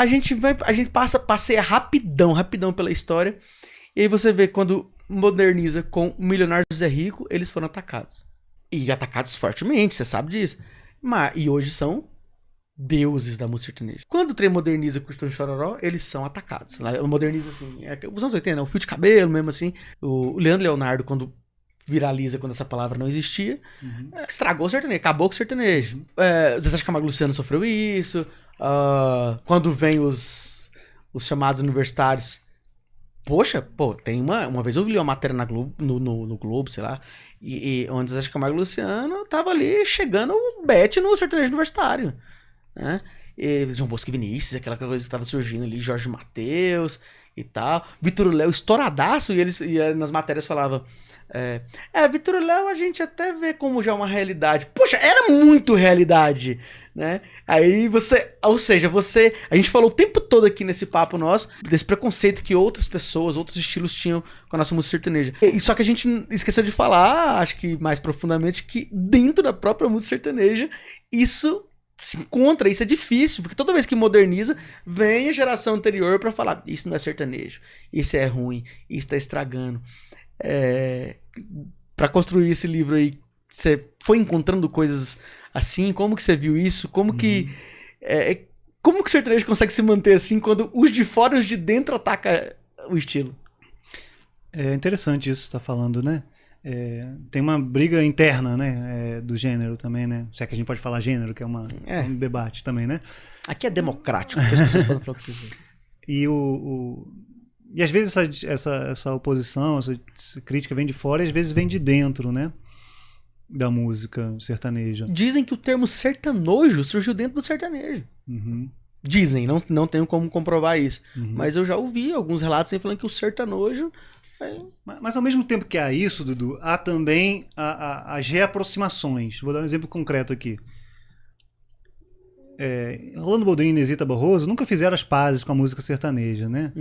a gente passeia rapidão pela história, e aí você vê quando moderniza com o Milionário José Rico, eles foram atacados. E atacados fortemente, você sabe disso. E hoje são deuses da música sertaneja. Quando o trem moderniza com o Chitão Chororó, eles são atacados. Moderniza assim, os anos 80, né? O fio de cabelo mesmo assim. O Leandro Leonardo, quando viraliza, quando essa palavra não existia, estragou o sertanejo, acabou com o sertanejo. Zezé de Camargo e Luciano sofreu isso. Quando vem os chamados universitários. Poxa, tem uma vez eu vi uma matéria na Globo, no Globo, sei lá, e onde Zezé de Camargo e Luciano tava ali chegando o bet no sertanejo universitário, né? E João Bosco e Vinícius, aquela coisa que tava surgindo ali, Jorge Mateus e tal. Vitor Léo estouradaço, e nas matérias falava Vitor Léo a gente até vê como já uma realidade. Poxa, era muito realidade, né? Aí a gente falou o tempo todo aqui nesse papo nosso, desse preconceito que outras pessoas, outros estilos tinham com a nossa música sertaneja. Só que a gente esqueceu de falar, acho que mais profundamente, que dentro da própria música sertaneja, isso se encontra, isso é difícil, porque toda vez que moderniza, vem a geração anterior pra falar, isso não é sertanejo, isso é ruim, isso tá estragando. Pra construir esse livro aí, você foi encontrando coisas assim? Como que você viu isso? Como que o sertanejo consegue se manter assim quando os de fora e os de dentro atacam o estilo? É interessante isso que você tá falando, né? Tem uma briga interna, né, do gênero também, né? Se é que a gente pode falar gênero, que é um debate também, né? Aqui é democrático, porque as pessoas podem falar o que quiser. E às vezes essa oposição, essa crítica vem de fora e às vezes vem de dentro, né? Da música sertaneja. Dizem que o termo sertanojo surgiu dentro do sertanejo. Dizem, não tenho como comprovar isso. Mas eu já ouvi alguns relatos aí falando que o sertanojo... Mas ao mesmo tempo que há isso, Dudu, há também as reaproximações. Vou dar um exemplo concreto aqui. Rolando Boldrin e Inezita Barroso nunca fizeram as pazes com a música sertaneja, né?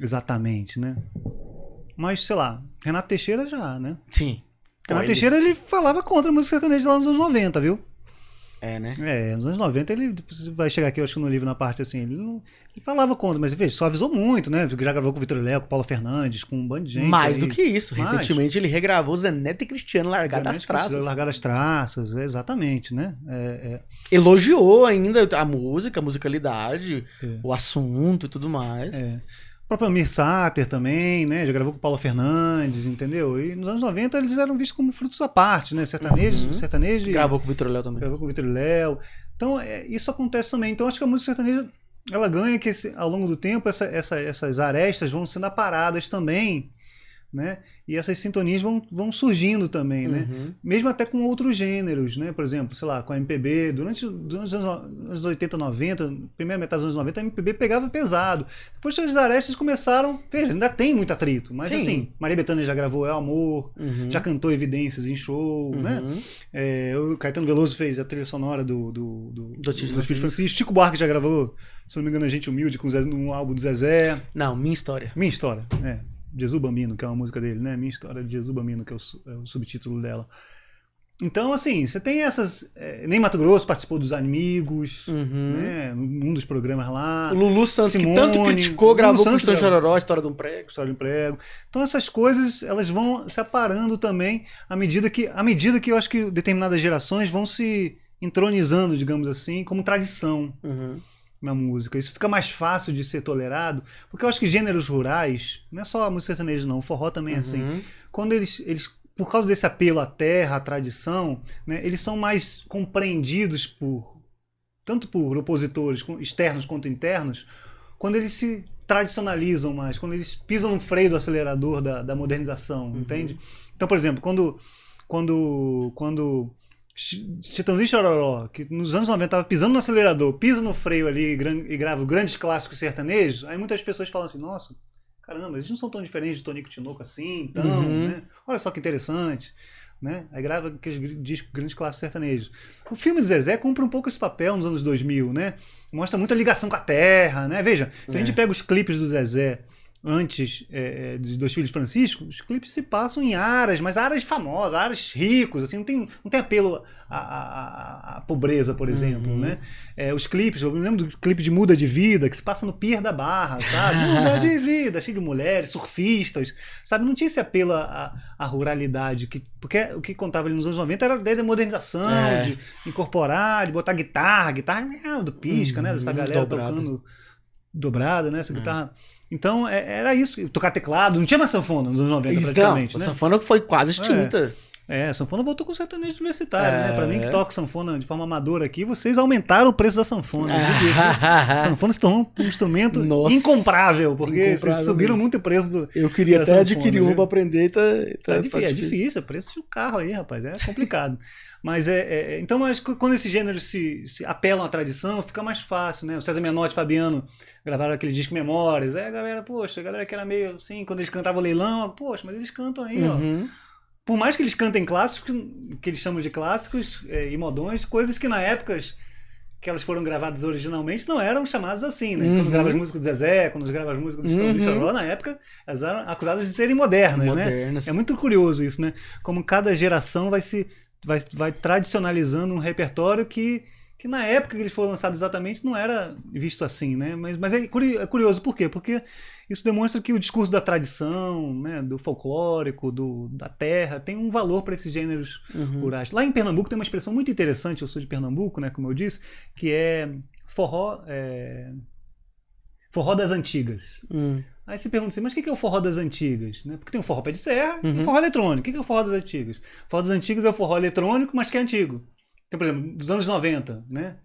Exatamente, né? Mas, sei lá, Renato Teixeira já, né? Sim. Renato Teixeira, ele falava contra a música sertaneja lá nos anos 90, viu? Né? Nos anos 90 ele vai chegar aqui, eu acho que no livro, na parte assim, ele falava contra, mas veja, só avisou muito, né? Já gravou com o Vitor Léo, com o Paulo Fernandes, com um bando de gente. Mais do que isso, recentemente ele regravou Zeneto e Cristiano, Largada as Traças. Largada as Traças, exatamente, né? Elogiou ainda a música, a musicalidade, o assunto e tudo mais. O próprio Amir Sater também, né? Já gravou com o Paulo Fernandes, entendeu? E nos anos 90 eles eram vistos como frutos à parte, né? Sertanejo. Gravou com o Vitor Léo também. Gravou com o Vitor Léo. Então, isso acontece também. Então, acho que a música sertaneja, ela ganha que ao longo do tempo essas arestas vão sendo aparadas também, né? E essas sintonias vão surgindo também, né? Mesmo até com outros gêneros, né? Por exemplo, sei lá, com a MPB, durante os anos 80, 90, primeira metade dos anos 90, a MPB pegava pesado. Depois as arestas começaram, veja, ainda tem muito atrito, mas assim, Maria Bethânia já gravou É o Amor, já cantou Evidências em show, né? O Caetano Veloso fez a trilha sonora do Filho Francisco. Chico Buarque já gravou, se não me engano, A Gente Humilde, no álbum do Zezé. Não, Minha História. Minha História, Jesus Bambino, que é uma música dele, né? Minha História de Jesus Bambino, que é o subtítulo dela. Então, assim, você tem essas... Nem Mato Grosso participou dos Amigos, né? Num dos programas lá. O Lulu Santos, Simone, que tanto criticou, gravou com o Chitão Chororó, a História de um Prego. História de um Prego. Então, essas coisas, elas vão se aparando também à medida que eu acho que determinadas gerações vão se entronizando, digamos assim, como tradição. Na música. Isso fica mais fácil de ser tolerado, porque eu acho que gêneros rurais, não é só a música sertaneja não, o forró também é assim, quando eles, por causa desse apelo à terra, à tradição, né, eles são mais compreendidos tanto por opositores externos quanto internos, quando eles se tradicionalizam mais, quando eles pisam no freio do acelerador da modernização, entende? Então, por exemplo, quando Chitãozinho e Chororó, que nos anos 90 estava pisando no acelerador, pisa no freio ali e grava grandes clássicos sertanejos, aí muitas pessoas falam assim, nossa, caramba, eles não são tão diferentes de Tonico e Tinoco assim, então, né? Olha só que interessante, né? Aí grava aqueles discos, grandes clássicos sertanejos. O filme do Zezé cumpre um pouco esse papel nos anos 2000, né? Mostra muita ligação com a terra, né? Veja, se a gente pega os clipes do Zezé antes dos Filhos de Francisco, os clipes se passam em áreas, mas áreas famosas, áreas ricos, assim, não tem apelo à pobreza, por exemplo, né? Os clipes, eu me lembro do clipe de Muda de Vida, que se passa no Pier da Barra, sabe? Muda de vida, cheio de mulheres, surfistas, sabe? Não tinha esse apelo à ruralidade, porque o que contava ali nos anos 90 era desde a modernização, de incorporar, de botar guitarra do pisca, né? Dessa galera tocando dobrada, né? Essa guitarra... Então, era isso. Tocar teclado. Não tinha mais sanfona nos anos 90, praticamente. Não, né? A sanfona foi quase extinta. A sanfona voltou com sertanejo universitário, né? Pra mim que toca sanfona de forma amadora aqui, vocês aumentaram o preço da sanfona. A sanfona se tornou um instrumento incomprável, porque vocês subiram muito o preço do. Eu queria até adquirir uma pra aprender. É difícil, é preço de um carro aí, rapaz. É complicado. Mas então, quando esses gêneros se apelam à tradição, fica mais fácil, né? O César Menotti e Fabiano gravaram aquele disco Memórias. A galera que era meio assim, quando eles cantavam leilão, mas eles cantam aí, ó. Por mais que eles cantem clássicos, que eles chamam de clássicos e modões, coisas que na época que elas foram gravadas originalmente não eram chamadas assim, né? Quando grava as músicas do Zezé, quando grava as músicas do Chororó, na época, elas eram acusadas de serem modernas, né? É muito curioso isso, né? Como cada geração vai tradicionalizando um repertório que na época que eles foram lançados exatamente não era visto assim, né? Mas é curioso, por quê? Porque isso demonstra que o discurso da tradição, né, do folclórico, da terra, tem um valor para esses gêneros rurais. Lá em Pernambuco tem uma expressão muito interessante, eu sou de Pernambuco, né, como eu disse, que é forró das antigas. Aí você pergunta assim, mas o que é o forró das antigas? Né? Porque tem o forró pé de serra e o forró eletrônico. O que é o forró das antigas? O forró das antigas é o forró eletrônico, mas que é antigo. Então, por exemplo, dos anos 90, né?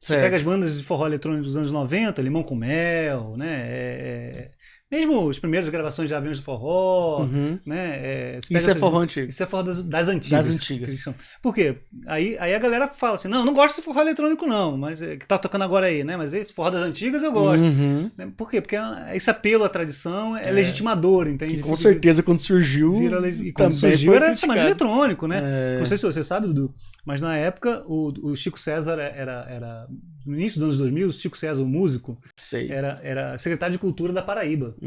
Você pega as bandas de forró eletrônico dos anos 90, Limão com Mel, né? Mesmo as primeiras gravações de Aviões do Forró, né? Isso é forró antigo. Isso é forró das antigas. Das antigas. Por quê? Aí a galera fala assim, não gosto de forró eletrônico não, mas que tá tocando agora aí, né? Mas esse forró das antigas eu gosto. Por quê? Porque esse apelo à tradição é legitimador, entende? Que com certeza quando surgiu, quando surgiu era chamado de eletrônico, né? Não sei se você sabe, Dudu, mas na época o Chico César era no início dos anos 2000, o Chico César, o músico, era secretário de Cultura da Paraíba.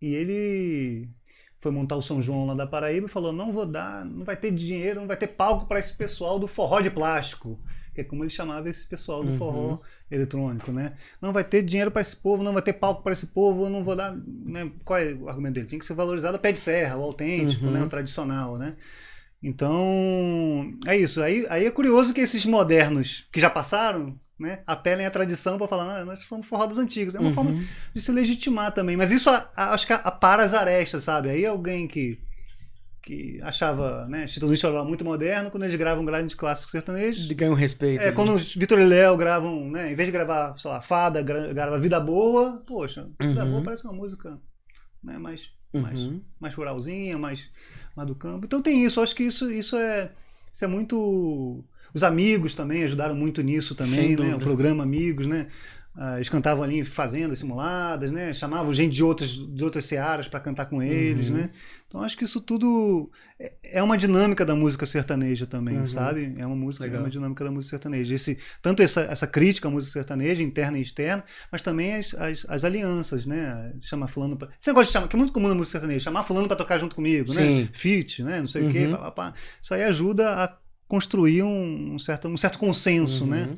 E ele foi montar o São João lá da Paraíba e falou, não vai ter dinheiro, não vai ter palco para esse pessoal do forró de plástico, que é como ele chamava esse pessoal do forró eletrônico, né? Não vai ter dinheiro para esse povo, não vai ter palco para esse povo, eu não vou dar... Né? Qual é o argumento dele? Tinha que ser valorizado a pé de serra, o autêntico, né? O tradicional, né? Então, é isso. Aí é curioso que esses modernos que já passaram, né, apelem à tradição para falar, nós somos forró das antigas. É uma forma de se legitimar também. Mas isso acho que apara as arestas, sabe? Aí alguém que achava, né, Chitãozinho e Chororó muito moderno, quando eles gravam grandes clássicos sertanejos. Ganham respeito. Quando os Vitor e Léo gravam, né, em vez de gravar, sei lá, Fada, grava Vida Boa. Poxa, Vida Boa parece uma música, né, mais ruralzinha, mais do campo. Então tem isso. Acho que isso é muito... Os amigos também ajudaram muito nisso também, né? O programa Amigos, né? Eles cantavam ali em fazendas simuladas, né? Chamavam gente de outras searas para cantar com eles, né? Então acho que isso tudo é uma dinâmica da música sertaneja também, sabe? É uma dinâmica da música sertaneja. Tanto essa crítica à música sertaneja, interna e externa, mas também as alianças, né? Chamar fulano para... Esse negócio de chamar, que é muito comum na música sertaneja, chamar fulano para tocar junto comigo, né? Feat, né? Não sei o quê, papapá. Isso aí ajuda a construir um certo consenso, né?